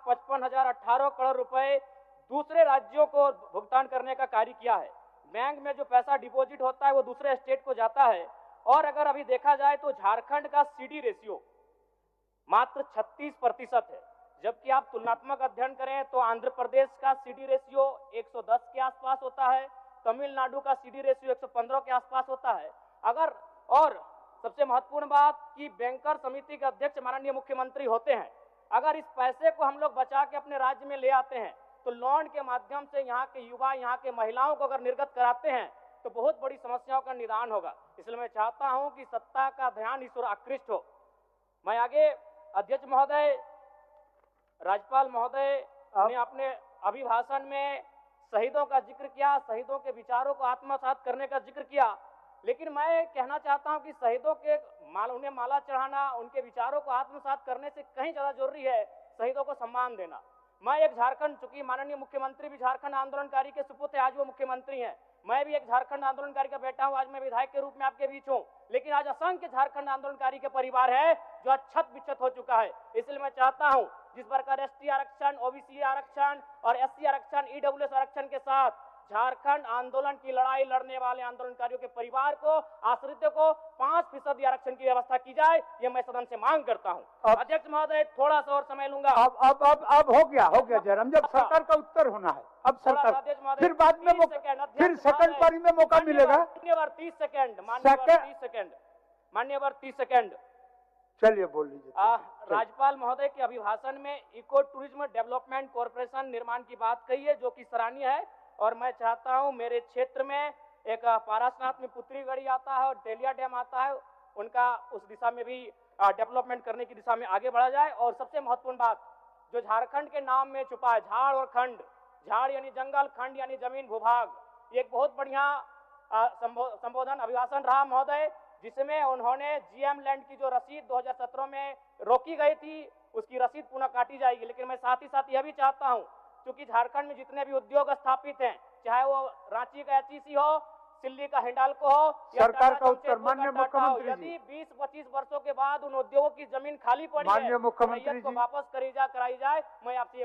18 करोड़ रुपए दूसरे राज्यों को भुगतान करने का कार्य किया है। बैंक में जो पैसा डिपॉजिट होता है वो दूसरे स्टेट को जाता है। और अगर अभी देखा जाए तो झारखंड का सीडी रेशियो मात्र 36% है, जबकि आप तुलनात्मक अध्ययन करें तो आंध्र प्रदेश का सीडी रेशियो 110 के आसपास होता है, तमिलनाडु का सीडी रेशियो 115 के आसपास होता है। अगर और सबसे महत्वपूर्ण बात कि बैंकर समिति के अध्यक्ष माननीय मुख्यमंत्री होते हैं। अगर इस पैसे को हम लोग बचा के अपने राज्य में ले आते हैं तो लोन के माध्यम से यहाँ के युवा, यहाँ के महिलाओं को अगर निर्गत कराते हैं तो बहुत बड़ी समस्याओं का निदान होगा। इसलिए मैं चाहता हूं कि सत्ता का ध्यान इस ओर आकृष्ट हो। मैं आगे अध्यक्ष महोदय, राज्यपाल महोदय ने अपने अभिभाषण में शहीदों का जिक्र किया, शहीदों के विचारों को आत्मसात करने का जिक्र किया, लेकिन मैं कहना चाहता हूं कि शहीदों के उन्हें माला चढ़ाना, उनके विचारों को आत्मसात करने से कहीं ज्यादा जरूरी है शहीदों को सम्मान देना। मैं एक झारखंड, चूंकि माननीय मुख्यमंत्री भी झारखंड आंदोलनकारी के सुपुत्र आज वो मुख्यमंत्री हैं, मैं भी एक झारखंड आंदोलनकारी का बेटा हूं, आज मैं विधायक के रूप में आपके बीच हूं, लेकिन आज असंख्य झारखंड आंदोलनकारी के परिवार है जो अक्षत विक्षत हो चुका है। इसलिए मैं चाहता हूं जिस प्रकार एसटी आरक्षण, ओबीसी आरक्षण और एससी आरक्षण, ईडब्ल्यूएस आरक्षण के साथ झारखंड आंदोलन की लड़ाई लड़ने वाले आंदोलनकारियों के परिवार को, आश्रितों को 5% आरक्षण की व्यवस्था की जाए, ये मैं सदन से मांग करता हूं। अध्यक्ष महोदय, थोड़ा सा और समय लूंगा। अब हो गया जयराम, जब सरकार का उत्तर होना है, अब सरकार फिर बाद में फिर सेकंड पारी में मौका मिलेगा। मान्यवर 30 सेकंड, मान्यवर 30 सेकंड। चलिए बोल लीजिए। राज्यपाल महोदय के अभिभाषण में इको टूरिज्म डेवलपमेंट कॉर्पोरेशन निर्माण की बात कही है, जो कि सराहनीय है। और मैं चाहता हूं मेरे क्षेत्र में एक पारासनाथ में पुत्री गढ़ी आता है और तेलिया डैम आता है, उनका उस दिशा में भी डेवलपमेंट करने की दिशा में आगे बढ़ा जाए। और सबसे महत्वपूर्ण बात जो झारखंड के नाम में छुपा है, झाड़ और खंड, झाड़ यानी जंगल, खंड यानी जमीन भूभाग, ये एक बहुत बढ़िया संबोधन अभिभाषण रहा महोदय, जिसमें उन्होंने जीएम लैंड की जो रसीद 2017 में रोकी गई थी उसकी रसीद पुनः काटी जाएगी। लेकिन मैं साथ ही साथ यह भी चाहता हूं, क्योंकि झारखंड में जितने भी उद्योग स्थापित हैं, चाहे वो रांची का एचईसी हो, सिल्ली का हिंडाल्को हो, सरकार का उत्तर माननीय मुख्यमंत्री जी, यदि 20-25 वर्षों के बाद उन उद्योगों की जमीन खाली पड़ी है, माननीय मुख्यमंत्री जी को वापस कराई जाए। मैं आपसे